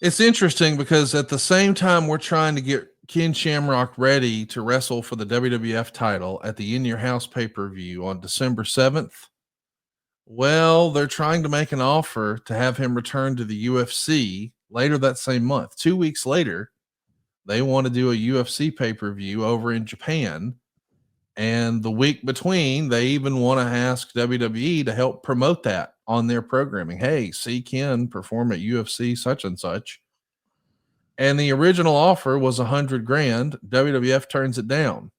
It's interesting because at the same time we're trying to get Ken Shamrock ready to wrestle for the WWF title at the In Your House pay-per-view on December 7th. Well, they're trying to make an offer to have him return to the UFC later that same month. 2 weeks later, they want to do a UFC pay-per-view over in Japan. And the week between, they even want to ask WWE to help promote that on their programming. Hey, see Ken perform at UFC such and such. And the original offer was 100 grand. WWF turns it down.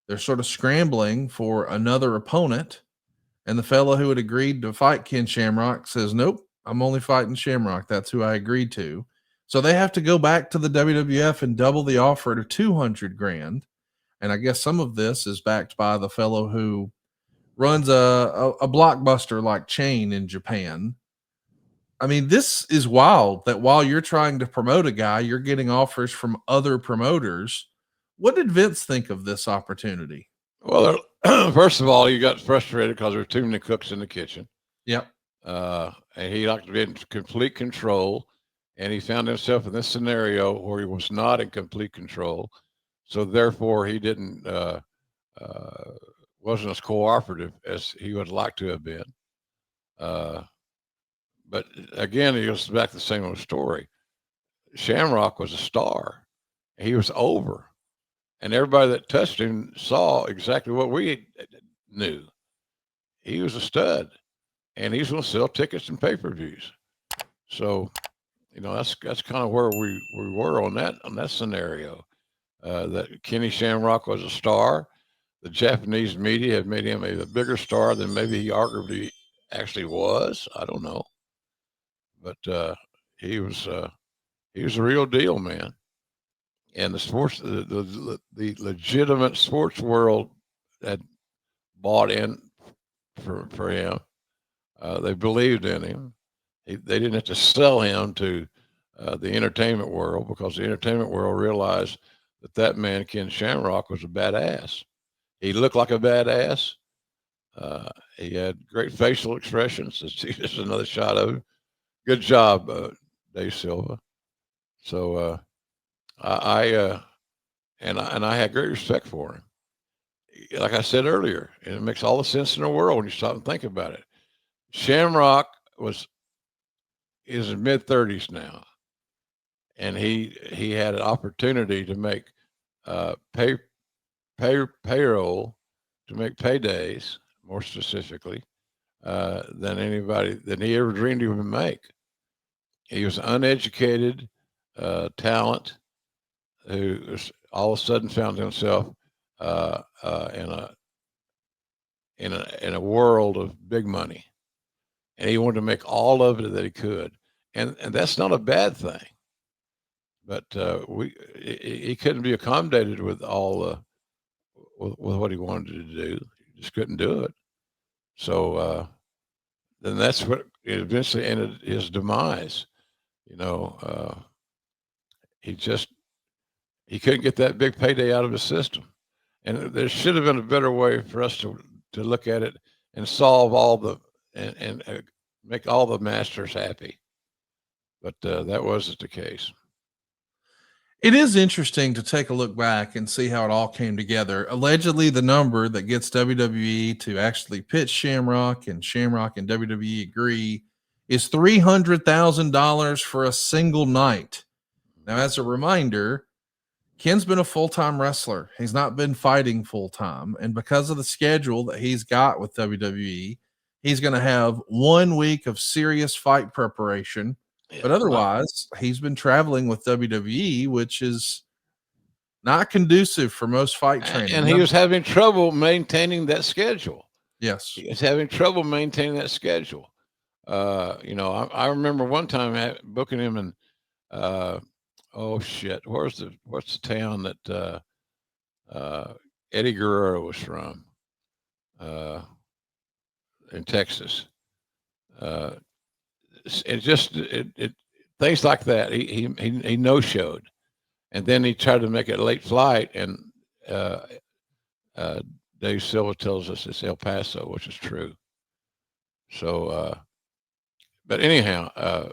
They're sort of scrambling for another opponent. And the fellow who had agreed to fight Ken Shamrock says, nope, I'm only fighting Shamrock. That's who I agreed to. So they have to go back to the WWF and double the offer to 200 grand. And I guess some of this is backed by the fellow who runs a blockbuster like chain in Japan. I mean, this is wild that while you're trying to promote a guy, you're getting offers from other promoters. What did Vince think of this opportunity? Well, first of all, he got frustrated because there were too many cooks in the kitchen. Yep. And he liked to be in complete control. And he found himself in this scenario where he was not in complete control. So therefore, he didn't wasn't as cooperative as he would like to have been. But again, it goes back to the same old story. Shamrock was a star. He was over. And everybody that touched him saw exactly what we knew. He was a stud. And he's going to sell tickets and pay-per-views. So, that's kind of where we were on that scenario. That Kenny Shamrock was a star. The Japanese media had made him a bigger star than maybe he arguably actually was. I don't know, but he was a real deal, man. And the legitimate sports world had bought in for him. They believed in him. They didn't have to sell him to the entertainment world, because the entertainment world realized that man, Ken Shamrock, was a badass. He looked like a badass. He had great facial expressions. Just another shot of him. Good job, Dave Silva. So I had great respect for him. Like I said earlier, and it makes all the sense in the world when you stop and think about it. Shamrock is in mid-30s now, and he had an opportunity to make payroll, to make paydays, more specifically, than he ever dreamed he would make. He was uneducated talent who was all of a sudden found himself in a world of big money, and he wanted to make all of it that he could, and that's not a bad thing. But he couldn't be accommodated with all with what he wanted to do. He just couldn't do it. So then that's what it eventually ended his demise. He couldn't get that big payday out of his system, and there should have been a better way for us to look at it and solve all the and make all the masters happy. But that wasn't the case. It is interesting to take a look back and see how it all came together. Allegedly, the number that gets WWE to actually pitch Shamrock and WWE agree is $300,000 for a single night. Now, as a reminder, Ken's been a full-time wrestler. He's not been fighting full-time. And because of the schedule that he's got with WWE, he's going to have 1 week of serious fight preparation. But otherwise, he's been traveling with WWE, which is not conducive for most fight training. And he was having trouble maintaining that schedule. Yes. He was having trouble maintaining that schedule. I remember one time booking him in, what's the town that Eddie Guerrero was from, in Texas. Things like that. He no-showed, and then he tried to make it a late flight, and Dave Silva tells us it's El Paso, which is true. So, but anyhow,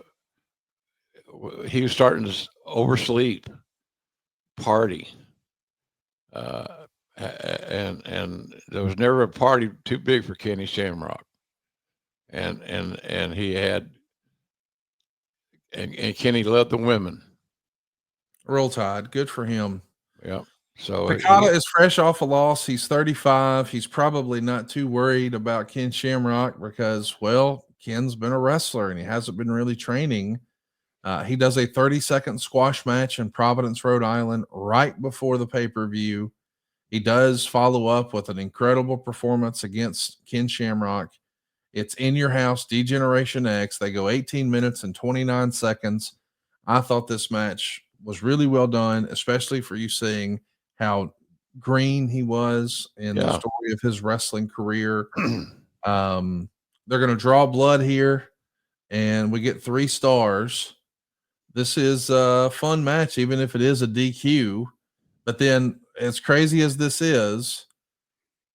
he was starting to oversleep, party, and there was never a party too big for Kenny Shamrock, and he had, and Kenny loved the women. Roll Tide, good for him. Yeah. So Takata is fresh off a loss. He's 35. He's probably not too worried about Ken Shamrock because, well, Ken's been a wrestler and he hasn't been really training. He does a 30-second squash match in Providence, Rhode Island, right before the pay-per-view. He does follow up with an incredible performance against Ken Shamrock. It's in your house, D-Generation X. They go 18 minutes and 29 seconds. I thought this match was really well done, especially for you seeing how green he was in the story of his wrestling career. They're going to draw blood here, and we get 3 stars. This is a fun match, even if it is a DQ. But then, as crazy as this is,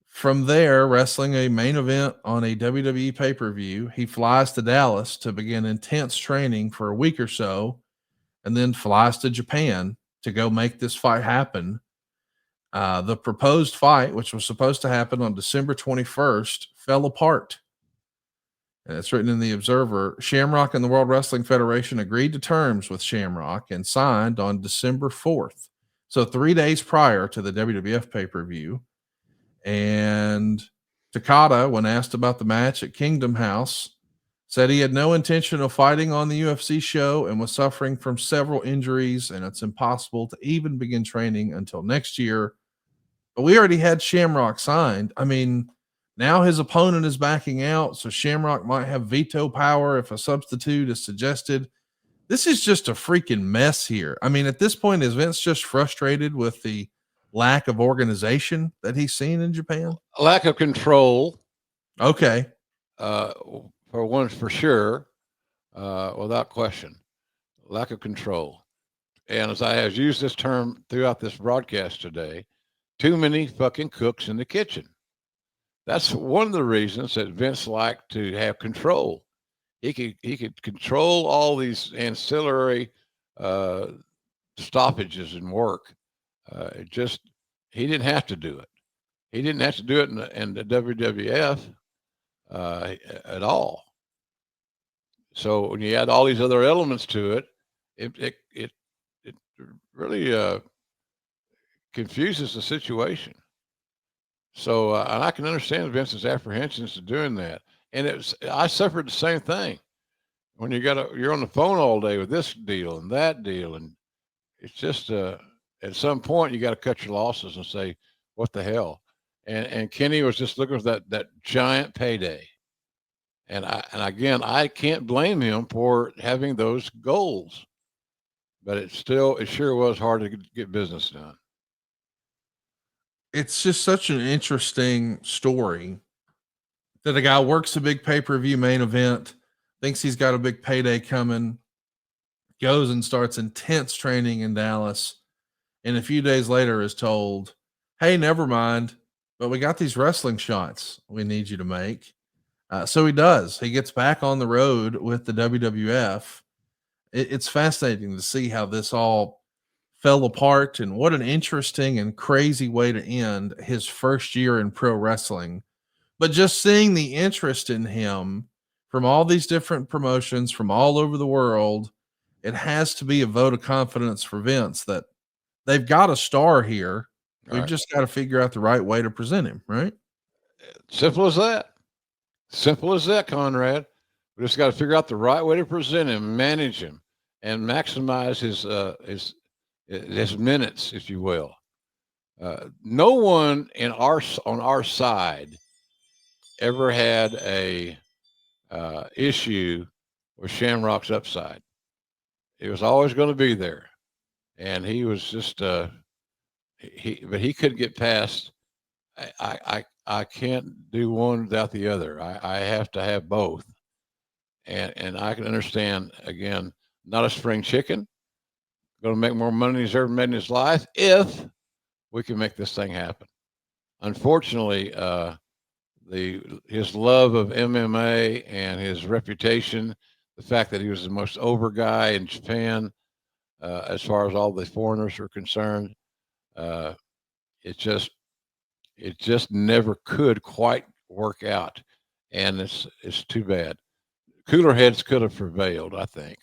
from there, wrestling a main event on a WWE pay-per-view, he flies to Dallas to begin intense training for a week or so, and then flies to Japan to go make this fight happen. The proposed fight, which was supposed to happen on December 21st, fell apart. And it's written in the Observer. Shamrock and the World Wrestling Federation agreed to terms with Shamrock and signed on December 4th. So 3 days prior to the WWF pay-per-view. And Takata, when asked about the match at Kingdom House, said he had no intention of fighting on the UFC show and was suffering from several injuries, and it's impossible to even begin training until next year. But we already had Shamrock signed. I mean, now his opponent is backing out, so Shamrock might have veto power if a substitute is suggested. This is just a freaking mess here. I mean, at this point, is Vince just frustrated with the lack of organization that he's seen in Japan? Lack of control. Okay. For one, for sure, without question. Lack of control. And as I have used this term throughout this broadcast today, too many fucking cooks in the kitchen. That's one of the reasons that Vince liked to have control. He could control all these ancillary stoppages in work. He didn't have to do it. He didn't have to do it in the WWF at all. So when you add all these other elements to it, it really confuses the situation. So and I can understand Vince's apprehensions to doing that. And I suffered the same thing when you're on the phone all day with this deal and that deal, and it's just at some point you got to cut your losses and say, what the hell? And Kenny was just looking for that giant payday. And again, I can't blame him for having those goals, but it sure was hard to get business done. It's just such an interesting story that a guy works a big pay-per-view main event, thinks he's got a big payday coming, goes and starts intense training in Dallas, and a few days later is told, hey, never mind, but we got these wrestling shots we need you to make. So he does. He gets back on the road with the WWF. It's fascinating to see how this all fell apart, and what an interesting and crazy way to end his first year in pro wrestling. But just seeing the interest in him from all these different promotions from all over the world, it has to be a vote of confidence for Vince that they've got a star here. We've just got to figure out the right way to present him, right? Simple as that. Simple as that, Conrad. We just got to figure out the right way to present him, manage him, and maximize his minutes, if you will. No one on our side ever had a issue with Shamrock's upside. It was always going to be there, and he was just but he couldn't get past. I can't do one without the other. I have to have both, and I can understand, again, not a spring chicken. Going to make more money than he's ever made in his life if we can make this thing happen. Unfortunately, his love of MMA and his reputation the fact that he was the most over guy in Japan, as far as all the foreigners are concerned. It just never could quite work out, and it's too bad. Cooler heads could have prevailed, I think.